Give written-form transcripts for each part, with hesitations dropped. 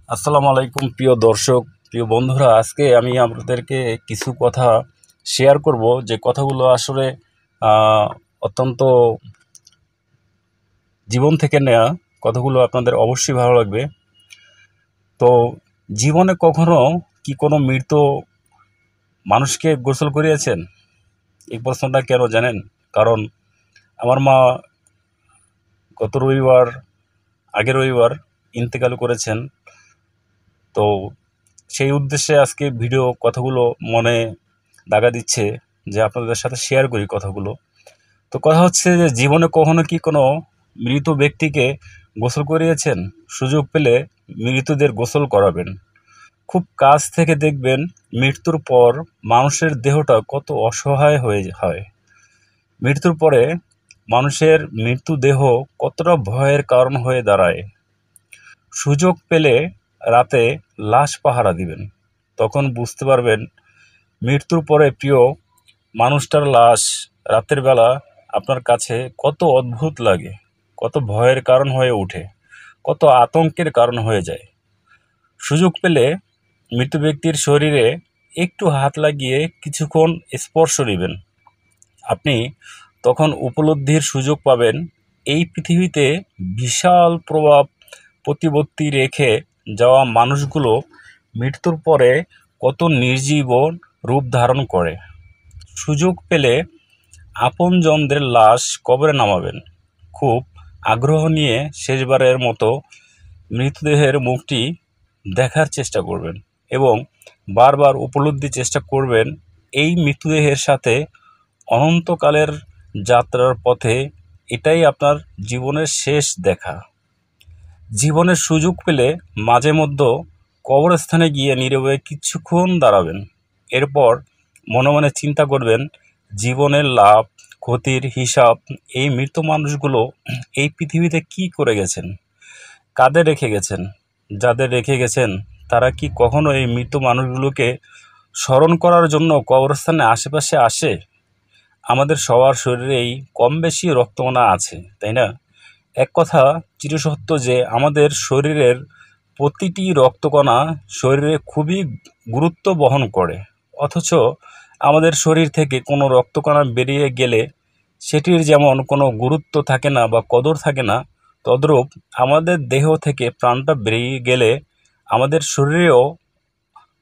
আসসালামু আলাইকুম প্রিয় দর্শক, প্রিয় বন্ধুরা। আজকে আমি আপনাদেরকে কিছু কথা শেয়ার করব, যে কথাগুলো আসলে অত্যন্ত জীবন থেকে নেওয়া। কথাগুলো আপনাদের অবশ্যই ভালো লাগবে। তো জীবনে কখনো কি কোনো মৃত মানুষকে গোসল করিয়েছেন? এই প্রশ্নটা কেন জানেন? কারণ আমার মা আগের রবিবার ইন্তেকাল করেছেন। তো সেই উদ্দেশ্যে আজকে ভিডিও কথাগুলো মনে দাগা দিচ্ছে যে আপনাদের সাথে শেয়ার করি কথাগুলো। তো কথা হচ্ছে যে জীবনে কখনো কি কোনো মৃত ব্যক্তিকে গোসল করিয়েছেন? সুযোগ পেলে মৃতদের গোসল করাবেন। খুব কাছ থেকে দেখবেন মৃত্যুর পর মানুষের দেহটা কত অসহায় হয়ে হয়। মৃত্যুর পরে মানুষের মৃত্যুদেহ কতটা ভয়ের কারণ হয়ে দাঁড়ায়। সুযোগ পেলে রাতে লাশ পাহারা দিবেন, তখন বুঝতে পারবেন মৃত্যুর পরে প্রিয় মানুষটার লাশ রাতের বেলা আপনার কাছে কত অদ্ভুত লাগে, কত ভয়ের কারণ হয়ে ওঠে, কত আতঙ্কের কারণ হয়ে যায়। সুযোগ পেলে মৃত ব্যক্তির শরীরে একটু হাত লাগিয়ে কিছুক্ষণ স্পর্শ নেবেন। আপনি তখন উপলব্ধির সুযোগ পাবেন এই পৃথিবীতে বিশাল প্রভাব প্রতিপত্তি রেখে যাওয়া মানুষগুলো মৃত্যুর পরে কত নির্জীব রূপ ধারণ করে। সুযোগ পেলে আপনজনদের লাশ কবরে নামাবেন। খুব আগ্রহ নিয়ে শেষবারের মতো মৃতদেহের মুখটি দেখার চেষ্টা করবেন এবং বারবার উপলব্ধির চেষ্টা করবেন এই মৃতদেহের সাথে অনন্তকালের যাত্রার পথে এটাই আপনার জীবনের শেষ দেখা। জীবনের সুযোগ পেলে মাঝে মধ্যে কবরস্থানে গিয়ে নীরবে কিছুক্ষণ দাঁড়াবেন। এরপর মনে মনে চিন্তা করবেন জীবনের লাভ ক্ষতির হিসাব এই মৃত মানুষগুলো এই পৃথিবীতে কি করে গেছেন, কাদের রেখে গেছেন। যাদের রেখে গেছেন তারা কি কখনো এই মৃত মানুষগুলোকে স্মরণ করার জন্য কবরস্থানে আশেপাশে আসে? আমাদের সবার শরীরেই কম বেশি রক্তকণা আছে, তাই না? এক কথা চিরসত্য যে আমাদের শরীরের প্রতিটি রক্তকণা শরীরে খুবই গুরুত্ব বহন করে। অথচ আমাদের শরীর থেকে কোনো রক্তকণা বেরিয়ে গেলে সেটির যেমন কোনো গুরুত্ব থাকে না বা কদর থাকে না, তদ্রূপ আমাদের দেহ থেকে প্রাণটা বেরিয়ে গেলে আমাদের শরীরেও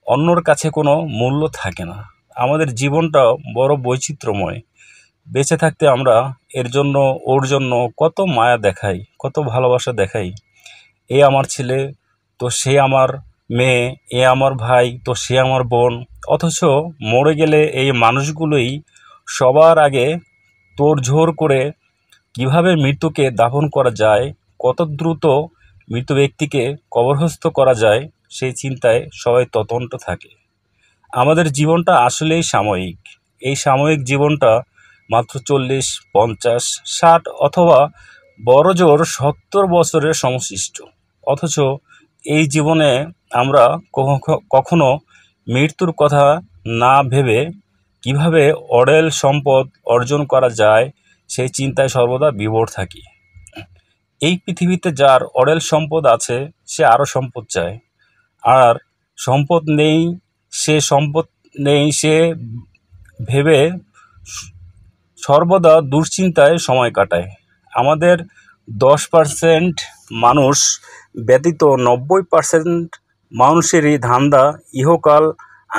অন্যর কাছে কোনো মূল্য থাকে না। আমাদের জীবনটা বড় বৈচিত্র্যময়। বেঁচে থাকতে আমরা এর জন্য ওর জন্য কত মায়া দেখাই, কত ভালোবাসা দেখাই। এ আমার ছেলে তো সে আমার মেয়ে, এ আমার ভাই তো সে আমার বোন। অথচ মরে গেলে এই মানুষগুলোই সবার আগে তোড়জোড় করে কিভাবে মৃত্যুকে দাফন করা যায়, কত দ্রুত মৃত ব্যক্তিকে কবরস্থ করা যায়, সেই চিন্তায় সবাই ততন্ত থাকে। আমাদের জীবনটা আসলেই সাময়িক। এই সাময়িক জীবনটা মাত্র 40, 50, 60 অথবা বড়জোর 70 বছরের সমষ্টিষ্ট। অথচ এই জীবনে আমরা কখনো মৃত্যুর কথা না ভেবে কিভাবে অঢেল সম্পদ অর্জন করা যায় সেই চিন্তায় সর্বদা বিভোর থাকি। এই পৃথিবীতে যার অঢেল সম্পদ আছে সে আরও সম্পদ চায়, আর সম্পদ নেই সে ভেবে সর্বদা দুশ্চিন্তায় সময় কাটায়। আমাদের 10% মানুষ ব্যতীত 90% মানুষেরই ধান্দা ইহকাল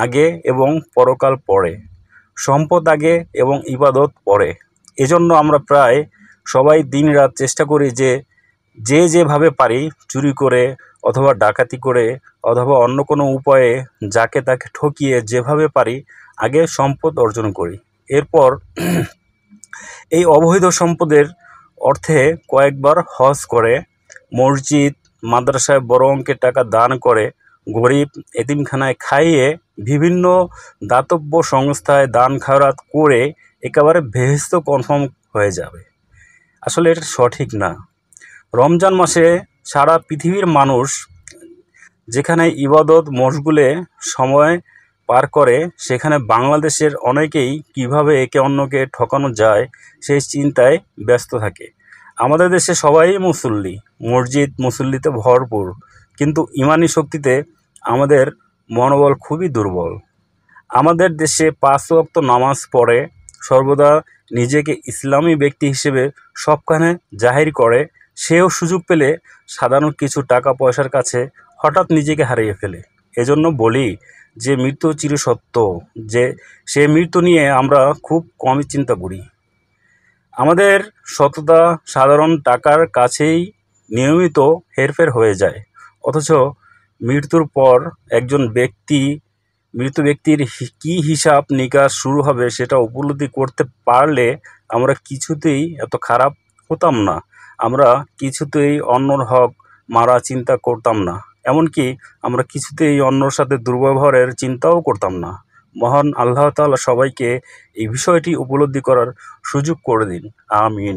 আগে এবং পরকাল পরে, সম্পদ আগে এবং ইবাদত পরে। এজন্য আমরা প্রায় সবাই দিনরাত চেষ্টা করি যে যেভাবে পারি চুরি করে অথবা ডাকাতি করে অথবা অন্য কোনো উপায়ে যাকে তাকে ঠকিয়ে যেভাবে পারি আগে সম্পদ অর্জন করি। এরপর এই অবৈধ সম্পদের অর্থে কয়েকবার হজ করে, মসজিদ মাদ্রাসায় বড় অঙ্কের টাকা দান করে, গরিব এতিমখানায় খাইয়ে, বিভিন্ন দাতব্য সংস্থায় দান খয়রাত করে একেবারে বেহেশত কনফার্ম হয়ে যাবে। আসলে এটা সঠিক না। রমজান মাসে সারা পৃথিবীর মানুষ যেখানে ইবাদত মশগুলে সময় পার করে, সেখানে বাংলাদেশের অনেকেই কিভাবে একে অন্যকে ঠকানো যায় সেই চিন্তায় ব্যস্ত থাকে। আমাদের দেশে সবাই মুসল্লি, মসজিদ মুসল্লিতে ভরপুর, কিন্তু ইমানি শক্তিতে আমাদের মনোবল খুবই দুর্বল। আমাদের দেশে 5 ওয়াক্ত নামাজ পড়ে সর্বদা নিজেকে ইসলামী ব্যক্তি হিসেবে সবখানে জাহির করে, সেও সুযোগ পেলে সাধারণ কিছু টাকা পয়সার কাছে হঠাৎ নিজেকে হারিয়ে ফেলে। এজন্য বলি যে মৃত্যু চিরসত্য, যে সে মৃত্যু নিয়ে আমরা খুব কমই চিন্তা করি। আমাদের সততা সাধারণ টাকার কাছেই নিয়মিত হেরফের হয়ে যায়, অথচ মৃত্যুর পর একজন মৃত ব্যক্তির কী হিসাব নিকাশ শুরু হবে সেটা উপলব্ধি করতে পারলে আমরা কিছুতেই এত খারাপ হতাম না। আমরা কিছুতেই অন্যর হক মারা চিন্তা করতাম না, এমনকি আমরা কিছুতেই অন্যর সাথে দুর্ব্যবহারের চিন্তাও করতাম না। মহান আল্লাহ তাআলা সবাইকে এই বিষয়টি উপলব্ধি করার সুযোগ করে দিন। আমিন।